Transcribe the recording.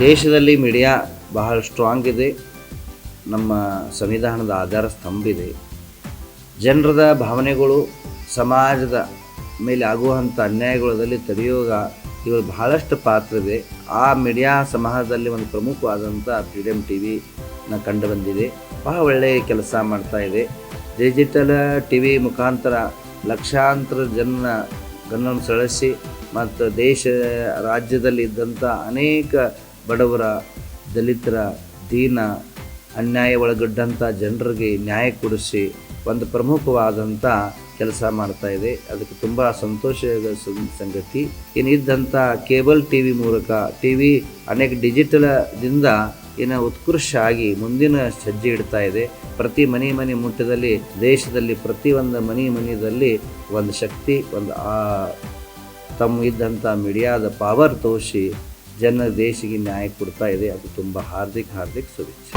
ದೇಶದಲ್ಲಿ ಮೀಡಿಯಾ ಬಹಳ ಸ್ಟ್ರಾಂಗ್ ಇದೆ. ನಮ್ಮ ಸಂವಿಧಾನದ ಆಧಾರ ಸ್ತಂಭ ಇದೆ. ಜನರದ ಭಾವನೆಗಳು, ಸಮಾಜದ ಮೇಲೆ ಆಗುವಂಥ ಅನ್ಯಾಯಗಳಲ್ಲಿ ತಡೆಯುವಾಗ ಇವರು ಬಹಳಷ್ಟು ಪಾತ್ರ ಇದೆ. ಆ ಮೀಡಿಯಾ ಸಮಾಜದಲ್ಲಿ ಒಂದು ಪ್ರಮುಖವಾದಂಥ ಫ್ರೀಡಮ್ ಟಿವಿನ ಕಂಡು ಬಂದಿದೆ. ಬಹಳ ಒಳ್ಳೆಯ ಕೆಲಸ ಮಾಡ್ತಾ ಇದೆ. ಡಿಜಿಟಲ್ ಟಿವಿ ಮುಖಾಂತರ ಲಕ್ಷಾಂತರ ಜನ ಗಮನವನ್ನು ಸೆಳೆಸಿ ಮತ್ತು ರಾಜ್ಯದಲ್ಲಿ ಇದ್ದಂಥ ಅನೇಕ ಬಡವರ, ದಲಿತರ, ದೀನ, ಅನ್ಯಾಯ ಒಳಗಡ್ಡಂಥ ಜನರಿಗೆ ನ್ಯಾಯ ಕೊಡಿಸಿ ಒಂದು ಪ್ರಮುಖವಾದಂಥ ಕೆಲಸ ಮಾಡ್ತಾ ಇದೆ. ಅದಕ್ಕೆ ತುಂಬ ಸಂತೋಷದ ಸಂಗತಿ. ಏನಿದ್ದಂಥ ಕೇಬಲ್ ಟಿ ವಿ ಮೂಲಕ ಅನೇಕ ಡಿಜಿಟಲದಿಂದ ಉತ್ಕೃಷ್ಟ ಆಗಿ ಮುಂದಿನ ಹೆಜ್ಜೆ ಇಡ್ತಾ ಇದೆ. ಪ್ರತಿ ಮನೆ ಮುಟ್ಟದಲ್ಲಿ ದೇಶದಲ್ಲಿ ಪ್ರತಿಯೊಂದು ಮನೆಯಲ್ಲಿ ಒಂದು ಶಕ್ತಿ, ಒಂದು ತಮ್ಮ ಇದ್ದಂಥ ಮೀಡಿಯಾದ ಪವರ್ ತೋರಿಸಿ ದೇಶಕ್ಕೆ ನ್ಯಾಯ ಕೊಡ್ತಾ ಇದೆ. ಅದು ತುಂಬ ಹಾರ್ದಿಕ ಶುಭೇಚ್ಛೆ.